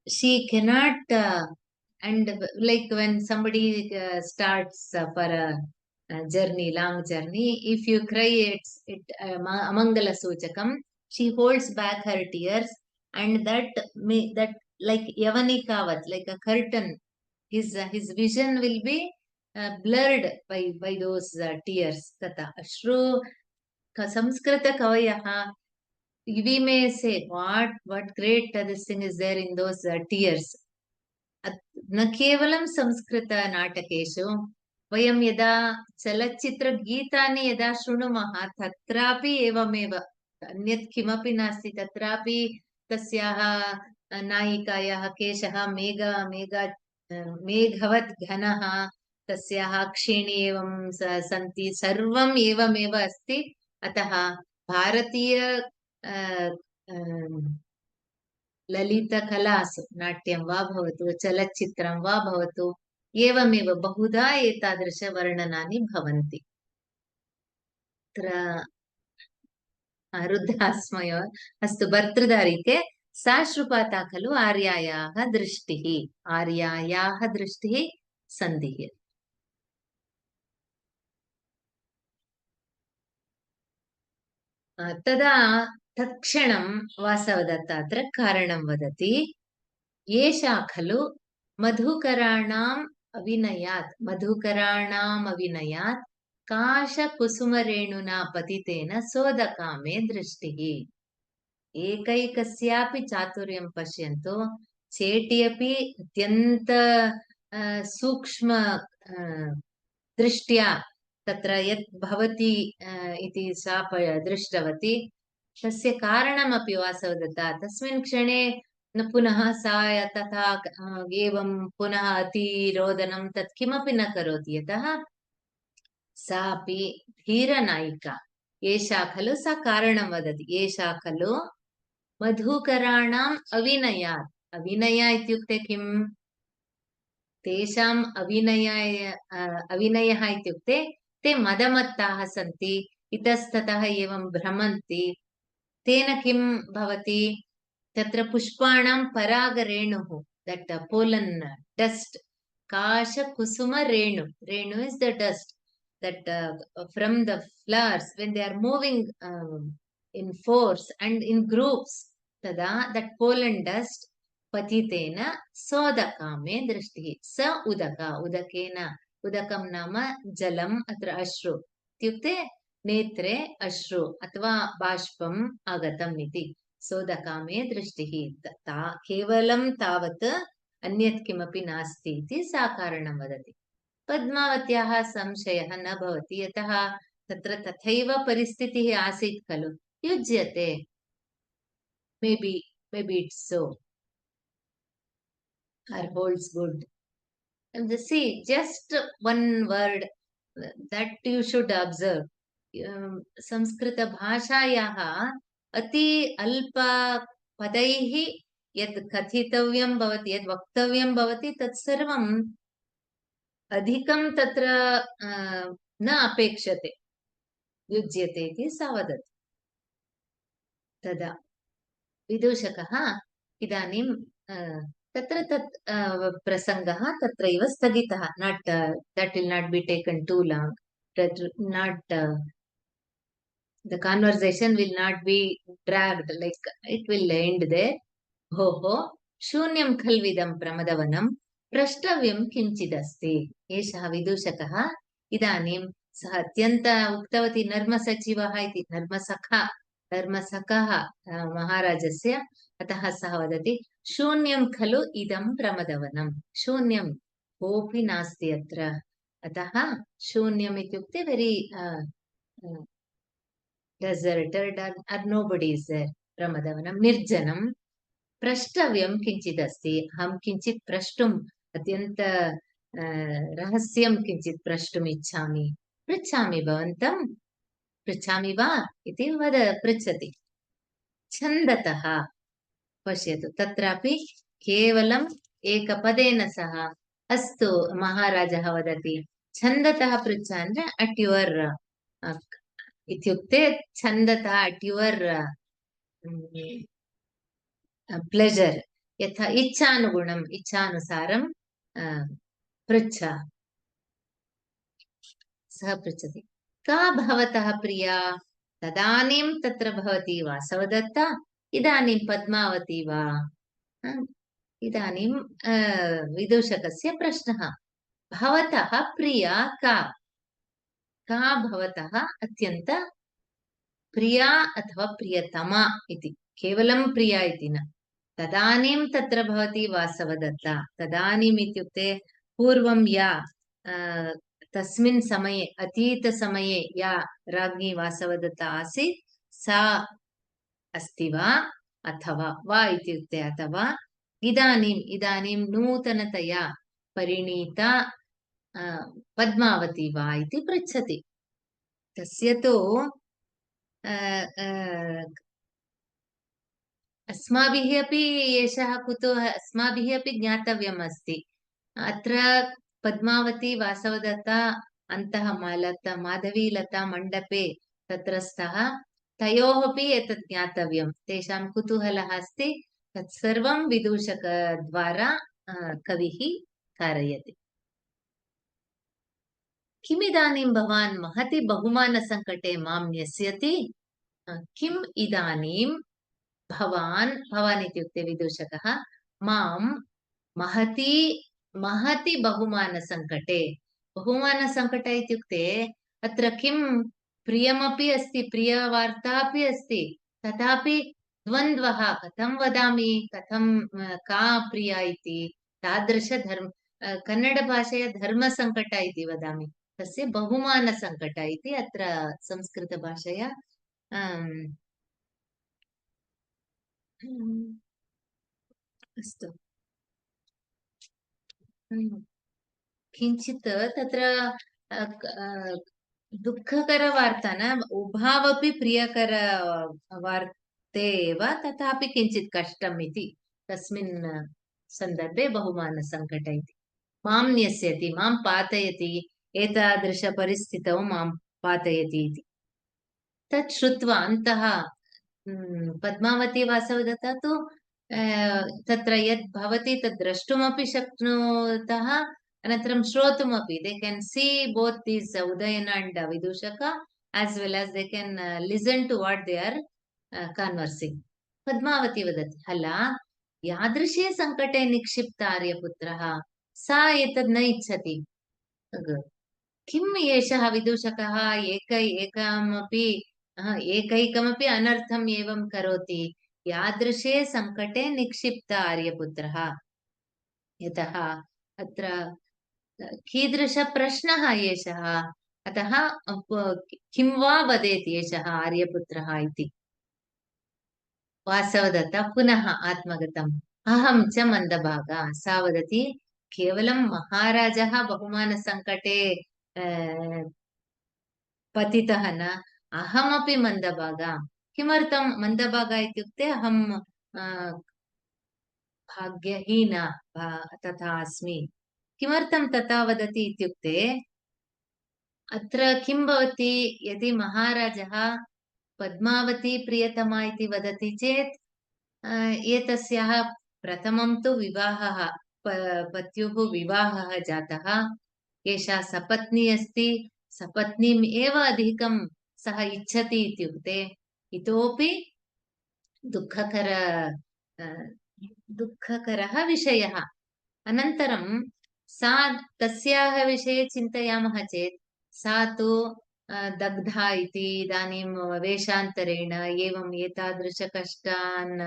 she cannot and like when somebody starts for a journey, long journey, if you cry, it amangala suchakam. She holds back her tears, and that like yavanikavat, like a curtain, his vision will be blurred by those tears. Tata ashru Samskrita kavayaha, we may say what great this thing is there in those tears. न केवलं संस्कृतनाटकेषु, वयं यदा चलच्चित्रगीतानि यदा शृणुमः, तत्रापि एवमेव, अन्यत् किमपि नास्ति। तत्रापि तस्याः नायिकायाः केशः मेघवत् घनः, तस्याः क्षिणी एवं सन्ति, सर्वम् एवमेव अस्ति। अतः भारतीय ललितकलासु, नाट्यं वा भवतु, चलच्चित्रं वा भवतु, एवमेव बहुधा एतादृशवर्णनानि भवन्ति। रुद्धास्मयो अस्तु, भर्तृदारिके साश्रुपाता खलु आर्यायाः दृष्टिः, आर्यायाः दृष्टिः सन्धिः। तदा तत्क्षणं वासवदत्ता अत्र कारणं वदति, एषा खलु मधुकराणाम् अविनयात् काशकुसुमरेणुना पतितेन सोदकामे दृष्टिः। एकैकस्यापि चातुर्यं पश्यन्तु, चेटी अपि अत्यन्त सूक्ष्म दृष्ट्या तत्र यत् भवति इति सा दृष्टवती, तस्य कारणमपि वासवदत्ता तस्मिन् क्षणे न पुनः सा तथा एवं पुनः अतिरोदनं तत् किमपि न करोति, यतः सापि धीरनायिका। एषा खलु सा कारणं वदति, एषा खलु मधुकराणाम् अविनयात्। अविनय इत्युक्ते किम्? तेषाम् अविनयः इत्युक्ते ते मदमत्ताः सन्ति, इतस्ततः एवं भ्रमन्ति। तेन किं भवति? तत्र पुष्पाणां परागरेणुः, दट् पोलन् डस्ट्, काशकुसुमरेणु, renu is the dust that from the flowers when they are moving in force and in groups, tada that pollen dust patitena sodakame drishtihi sa udaka, udakena, udakam nama jalam atra ashru ityukte नेत्रे अश्रु अथवा बाष्पम् आगतम् इति। सोदकामे दृष्टिः, केवलं तावत् अन्यत् किमपि नास्ति इति सा कारणं वदति। पद्मावत्याः संशयः न भवति, यतः तत्र तथैव परिस्थितिः आसीत् खलु, युज्यते, maybe it's so or holds good. And see, just one word that you should observe. संस्कृतभाषायाः अति अल्प पदैः यत् कथितव्यं भवति, यद् वक्तव्यं भवति, तत्सर्वम् अधिकं तत्र न अपेक्षते, युज्यते इति सा वदति। तदा विदूषकः इदानीं तत्र तत् प्रसङ्गः तत्रैव स्थगितः, not that will not be taken too long, that not the conversation will not be dragged, like it will end there. भोः शून्यं खल्विदं प्रमदवनं प्रष्टव्यं किञ्चिदस्ति। एषः विदूषकः इदानीं सः अत्यन्त उक्तवती नर्मसचिवः इति, नर्मसखः महाराजस्य, अतः सः वदति शून्यं खलु इदं प्रमदवनं, शून्यं कोऽपि नास्ति अत्र, अतः शून्यम् इत्युक्ते very deserted or nobody is there, प्रमदवनं निर्जनं, प्रष्टव्यं किञ्चिदस्ति, अहं किञ्चित् प्रष्टुम् अत्यन्त रहस्यं किञ्चित् प्रष्टुम् इच्छामि, पृच्छामि, भवन्तं पृच्छामि वा इति पृच्छति। छन्दतः पश्यतु, तत्रापि केवलम् एकपदेन सह अस्तु महाराजः वदति, छन्दतः पृच्छामि अट् युवर् इत्युक्ते छन्दतः अट् युवर् प्लेजर्, यथा इच्छानुगुणम्, इच्छानुसारं पृच्छ। सः पृच्छति, का भवतः प्रिया? तदानीं तत्र भवती वासवदत्ता, इदानीं पद्मावती वा? इदानीं विदूषकस्य प्रश्नः, भवतः प्रिया का? का भवतः अत्यन्त प्रिया अथवा प्रियतमा इति, केवलं प्रिया इति न। तदानीं तत्र भवती वासवदत्ता, तदानीम् इत्युक्ते पूर्वं या तस्मिन् समये, अतीतसमये या राज्ञी वासवदत्ता आसीत्, सा अस्ति वा? अथवा वा इत्युक्ते अथवा इदानीं नूतनतया परिणीता पद्मावती वा इति पृच्छति। तस्य तु अस्माभिः अपि एषः कुतूहलः अस्माभिः अपि ज्ञातव्यम् अस्ति। अत्र पद्मावती वासवदत्ता अन्तः माधवीलता मण्डपे तत्र स्तः, तयोः अपि एतत् ज्ञातव्यं, तेषां कुतूहलः अस्ति, तत्सर्वं विदूषकद्वारा कविः कारयति। किमिदानीं भवान् महति बहुमानसङ्कटे मां न्यस्यति? किम् इदानीं भवान् इत्युक्ते विदूषकः मां महति बहुमानसङ्कटे, बहुमानसङ्कट इत्युक्ते अत्र किं प्रियमपि अस्ति, प्रियवार्ता अपि अस्ति, तथापि द्वन्द्वः, कथं वदामि, कथं का प्रिया इति, तादृश कन्नडभाषया धर्मसङ्कट इति वदामि, तस्य बहुमानसङ्कट इति अत्र संस्कृतभाषया अस्तु। किञ्चित् तत्र दुःखकरवार्ता न, उभावपि प्रियकर वार्ते एव, तथापि किञ्चित् कष्टम् इति तस्मिन् सन्दर्भे बहुमानसङ्कट इति। मां न्यस्यति, मां पातयति, एतादृशपरिस्थितौ मां पातयति इति। तत् श्रुत्वा अन्तः पद्मावती वासवदत्ता तु तत्र यद् भवति तद् द्रष्टुमपि शक्नुतः, अनन्तरं श्रोतुमपि, they can see both these Udayana and Vidushaka as well as they can listen to what they are conversing. Padmavati वदति, हला यादृशे सङ्कटे निक्षिप्त आर्यपुत्रः, सा एतद् न इच्छति। किम् एषः विदूषकः एकैकमपि अनर्थम् एवं करोति, यादृशे सङ्कटे निक्षिप्त आर्यपुत्रः। यतः अत्र कीदृशप्रश्नः एषः, अतः किं वा वदेत् एषः आर्यपुत्रः इति। वासवदत्ता पुनः आत्मगतम्, अहं च मन्दभागा। सा वदति, केवलं महाराजः बहुमानसङ्कटे पतितः न, अहमपि मन्दभागा। किमर्थं मन्दभागा इत्युक्ते अहं भाग्यहीना तथा अस्मि। किमर्थं तथा वदति इत्युक्ते अत्र किं भवति, यदि महाराजः पद्मावती प्रियतमा इति वदति चेत् एतस्याः प्रथमं तु विवाहः, पत्युः विवाहः जातः, एषा सपत्नी अस्ति, सपत्नीम् एव अधिकं सः इच्छति इत्युक्ते इतोपि दुःखकरः विषयः। अनन्तरं सा तस्याः विषये चिन्तयामः चेत् सा तु दग्धा इति, इदानीं वेषान्तरेण एवम् एतादृशकष्टान्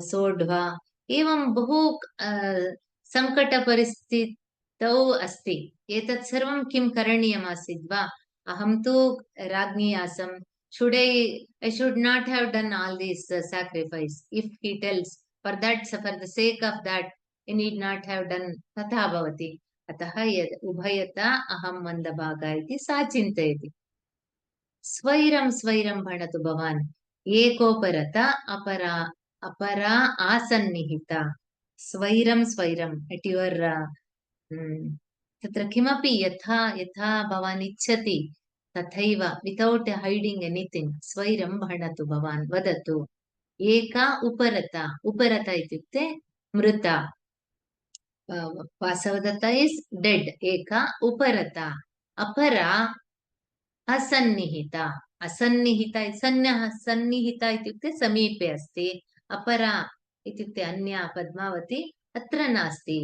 सोढ्वा एवं बहु सङ्कटपरिस्थितौ अस्ति। एतत् सर्वं किं करणीयमासीत् वा? अहं तु राज्ञी आसम्, I should not have done all this sacrifice. If he tells for the sake of that, I need not have done, तथा भवति। अतः यद् उभयता अहं मन्दभागा इति सा चिन्तयति। स्वैरं स्वैरं भणतु भवान्, एकोपरता अपरा आसन्निहिता। स्वैरं स्वैरं एट् युवर् तत्र किमपि यथा यथा भवान् इच्छति तथैव, वितौट् हैडिङ्ग् एनिथिङ्ग्, स्वैरं भणतु भवान्, वदतु। एका उपरता, उपरता इत्युक्ते मृता, वासवदत्ता इस् डेड्, एका उपरता, अपरा असन्निहिता, असन्निहिता सन्निहिता इत्युक्ते समीपे अस्ति, अपरा इत्युक्ते अन्या पद्मावती अत्र नास्ति।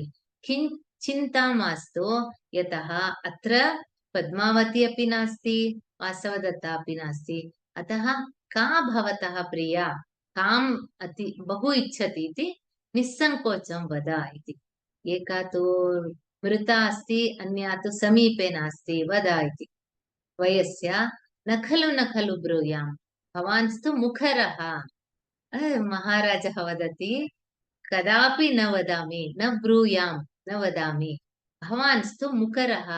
चिन्ता मास्तु, यतः अत्र पद्मावती अपि नास्ति, वासवदत्ता अपि नास्ति, अतः का भवतः प्रिया, काम् बहु इच्छति इति निस्सङ्कोचं वद इति। एका तु मृता अस्ति, अन्या तु समीपे नास्ति, वद इति। वयस्य न खलु ब्रूयाम्, भवान्स्तु मुखरः। महाराजः वदति, कदापि न वदामि, न ब्रूयाम्, न वदामि, भवान्स्तु मुखरः,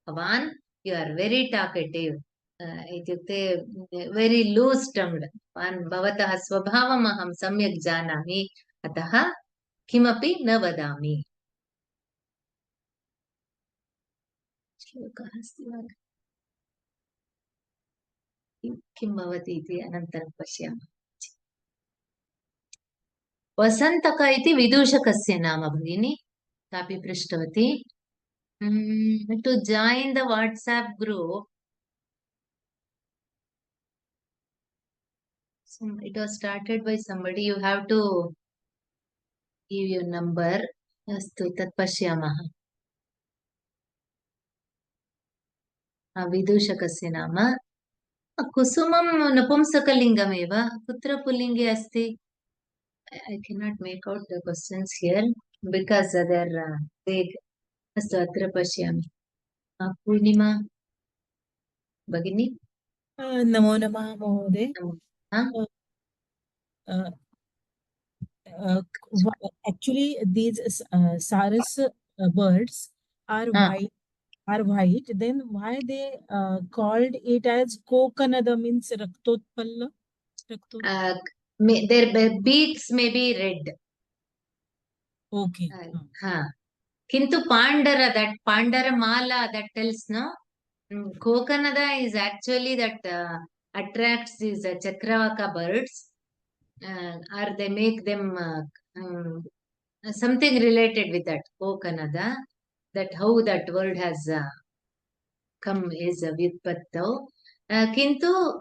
भवान् यु आर् वेरि टाकेटिव् इत्युक्ते वेरि लूस् टङ्ग्ड्, भवतः स्वभावम् अहं सम्यक् जानामि, अतः किमपि न वदामि। श्लोकः अस्ति वा, किं भवति इति अनन्तरं पश्यामः। वसन्तक इति विदूषकस्य नाम भगिनी, कापि पृष्टवती। To join the WhatsApp group, it was started by somebody, you have to give your number. अस्तु, तत् पश्यामः। विदूषकस्य नाम कुसुमं नपुंसकलिङ्गमेव, कुत्र पुल्लिङ्गे अस्ति? I cannot make out the questions here because they are vague. अस्तु, अत्र पश्यामि। पूर्णिमा भगिनी नमो नमः महोदय. हाँ Uh, Actually, these Saras birds are हाँ white. Are white. Then why they called it as Kokanada, means Raktotpalla? Raktot. their beaks may be red. Okay. हाँ किंतु पांडर, that pandara mala that tells no. Kokanada is actually that attracts these Chakravaka birds, or they make them something related with that Kokanada. That how that word has come is Vyutpattau. Kintu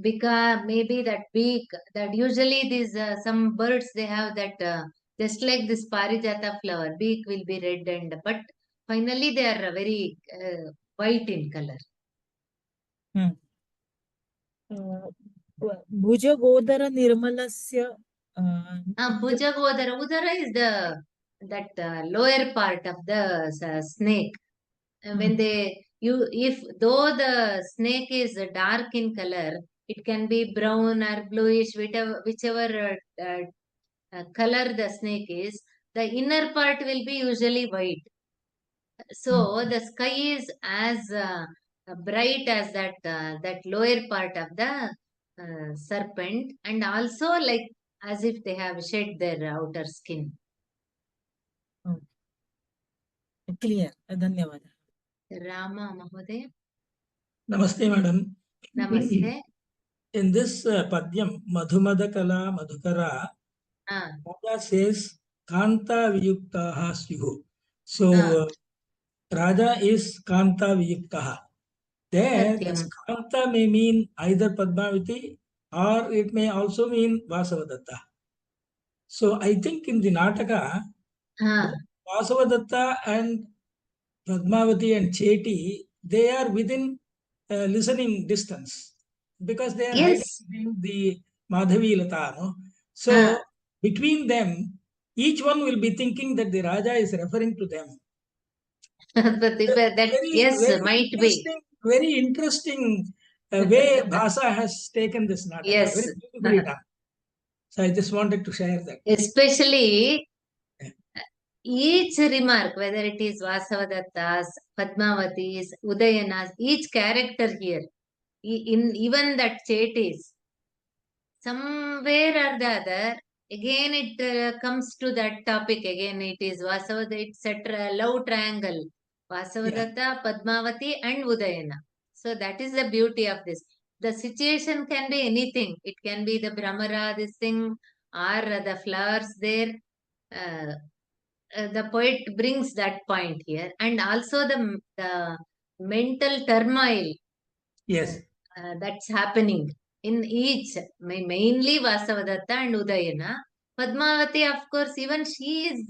because maybe that beak, that usually these some birds they have that just like this Parijata flower, beak will be red, and but finally they are very white in color. Bhujagodara Nirmalasya. Bhujagodara. Udara is that lower part of the snake. When if though the snake is dark in color, it can be brown or bluish, whichever color the snake is. The inner part will be usually white. So the sky is as bright as that lower part of the serpent, and also like as if they have shed their outer skin. Clear. धन्यवाद. Rama Mahoday. Namaste, madam. Namaste. In this Padyam, Madhumadakala Madhukara, Raja says Kanta Viyuktaha Syuhu. So, Raja is Kanta Viyuktaha. There, that's Kanta may mean either Padmavati or it may also mean Vasavadatta. So, I think in the Nataka, Vasavadatta and Padmavati and Cheti, they are within listening distance because they are hiding behind the Madhavi Lata. No? So between them, each one will be thinking that the Raja is referring to them. Might be. Very interesting way Bhasa has taken this Nataka. Yes. Very beautifully done. So I just wanted to share that. Especially each remark, whether it is Vasavadatta's, Padmavati's, Udayana's, each character here, in even that Chetis, somewhere or the other, again it comes to that topic. Again, it is Vasavadatta, it's a love triangle. Vasavadatta, Padmavati, and Udayana. So that is the beauty of this. The situation can be anything. It can be the Brahmara, this thing, or the flowers there. The poet brings that point here, and also the mental turmoil. Yes. That's happening in each, mainly Vasavadatta and Udayana. Padmavati, of course, even she is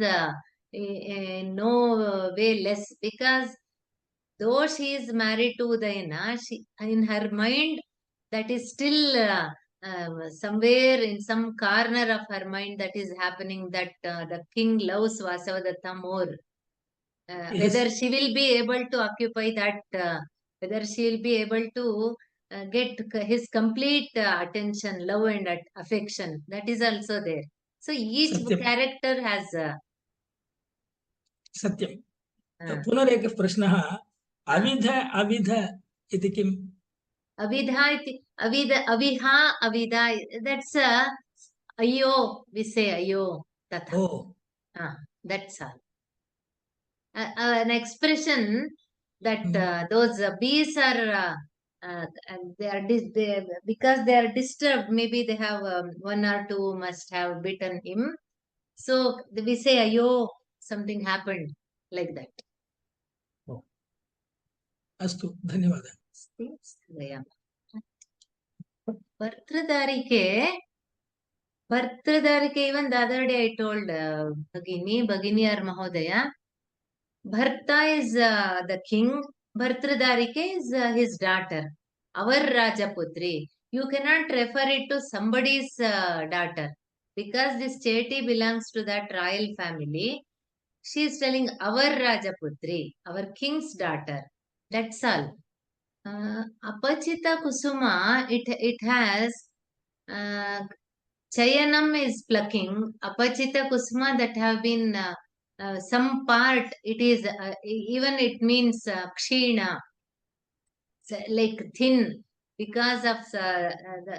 no way less, because though she is married to Udayana, she, in her mind, that is still somewhere in some corner of her mind that is happening, that the king loves Vasavadatta more. Whether she will be able to occupy that, whether she will be able to get his complete attention, love and affection, that is also there. So each character has Satyam. पुनरेकः प्रश्नः अविध अविध इति किम्? Avidha iti aviha avida, that's ayo, we say ayo tatha. Oh. That's all. An expression that those bees are because they are disturbed, maybe they have one or two must have bitten him, so we say ayo, something happened, like that. अस्तु, धन्यवादः. Bhartradarike, even the other day I told Bhagini or Mahodaya, Bharta is the king, Bhartradarike is his daughter, our Rajaputri. You cannot refer it to somebody's daughter, because this Cheti belongs to that royal family. She is telling our Rajaputri, our king's daughter. That's all. Apachita kusuma, it has chayanam is plucking. Apachita kusuma that have been some part, it is even it means kshina, like thin, because of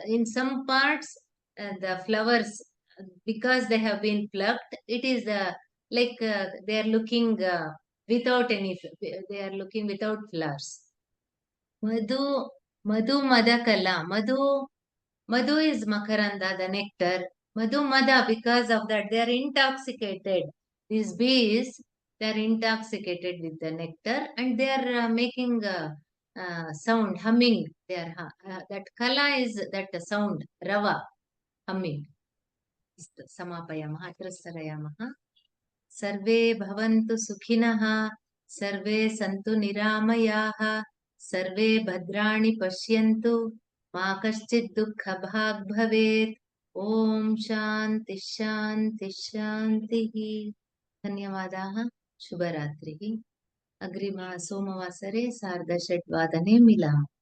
in some parts the flowers, because they have been plucked, it is like they are looking without any, they are looking without flowers. Madhu, Madhu Madakala. Madhu is Makaranda, the nectar. Madhu Mada, because of that, they are intoxicated. These bees, they are intoxicated with the nectar and they are making sound, humming. They are, that Kala is that sound, Rava, humming. Samapayamaha, Atrasarayamaha. Sarve bhavantu sukhinah, sarve santu niramayaha, सर्वे भद्राणि पश्यन्तु मा कश्चित् दुःखभाग् भवेत्. ओम शांति शांति शांतिः. धन्यवादाः. शुभरात्रिः. अग्रिम सोमवासरे 6:30 मिलामः.